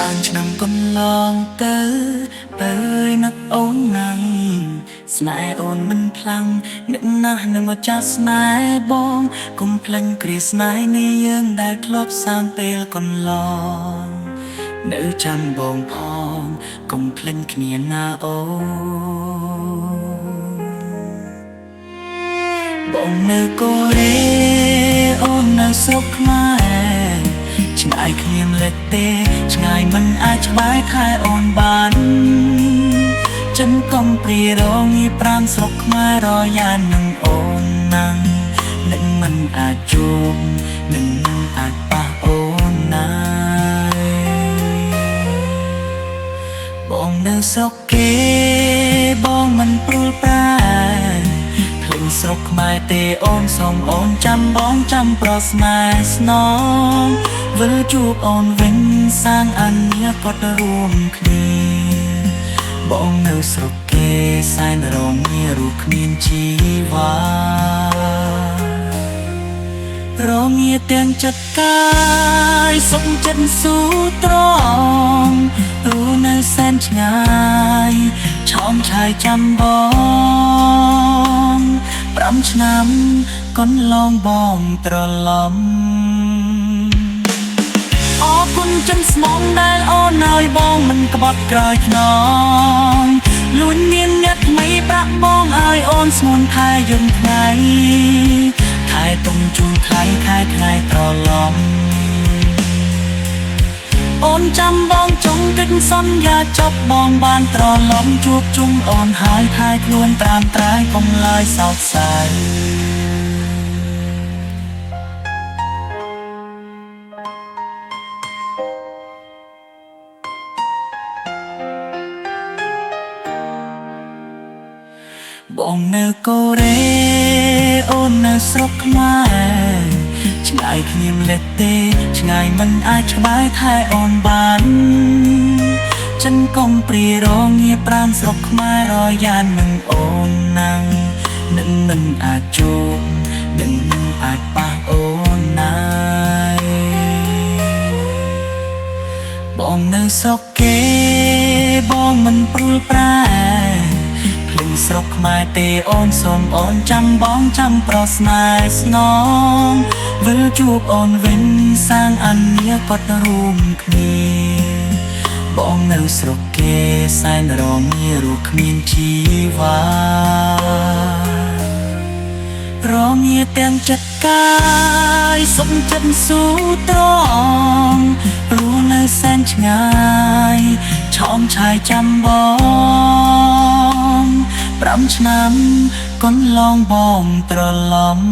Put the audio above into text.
ច្រើនឆ្នាំកន្លងទៅពេលនឹកអូនណាំងស្នេហ៍អូនមិនខ្លាំងនឹកណាស់នឹងមកចាស់ស្នេហ៍បងកុំភ្លេចគ្រាស្នេហ៍នេះយើងដែលធ្លាប់សាងពេលកន្លងនៅចាំបងផងកុំភ្លេចគ្នាណាអូនបងនៅកូរ៉េអូននៅស្រុកខ្មែរឆ្ងាយគ្មានលេខទេឆ្ងាយមិនអាចច្បាយខែអូនបានចិនកុំព្រារងងារប្រាំស្រុកខ្មែររយ៉ានឹងអូនណាំងនឹងមិនអាចជួបនឹងមិនអាចប៉ះអូនណាបងនៅស្រុកគេបងមិនព្រួលប្រែភ្លេងស្រុកខ្មែរទេអូនសូមអូនចាំបងចាំប្រស្នេហ៍ស្នងវិលជួបអូនវិញសាងអនាគតរួមគ្នាបងនៅស្រុកគេសែនរងងាររូបគ្មានជីវ៉ារងងារទាំងចិត្តកាយសុខចិត្តស៊ូត្រង់រូនៅសែនឆ្ងាយឆោមឆាយចាំបង5ឆ្នាំកន្លងបងត្រឡប់អរគុណចិនស្មងដែលអូនឲ្យបងមិនក្បត់ក្រោយខ្នងលួចមានអ្នកថ្មីប្រាក់បងឲ្យអូនស្ងួនថែយន្តថ្ងៃខែទុំជូនថ្លៃខែថ្ងៃត្រឡប់អូនចាំបងចង់គិតសន្យាចប់បងបានត្រឡប់ជួបជុំអូនហើយខែខ្លួនត្រាំត្រែកុំឡើយសោកសៅបងនៅកូរ៉េអូននៅស្រុកខ្មែរឆ្ងាយគ្មានលេខទេឆ្ងាយមិនអាចច្បាយថែអូនបានចិនកុំព្រារងងារប្រាំស្រុកខ្មែររយ៉ានឹងអូនណាំងនឹងមិនអាចជួបនឹងមិនអាចប៉ះអូនណាបងនៅស្រុកគេបងមិនព្រួលប្រែស្រុកខ្មែរទេអូនសូមអូនចាំបងចាំប្រស្នេហ៍ស្នងវិលជួបអូនវិញសាងអនាគតរួមគ្នាបងនៅស្រុកគេសែនរងងាររូបគ្មានជីវ៉ារងងារទាំងចិត្តកាយសុខចិត្តស៊ូត្រង់ព្រោះនៅសែនឆ្ងាយឆោមឆាយចាំបង5ឆ្នាំកន្លងបងត្រឡប់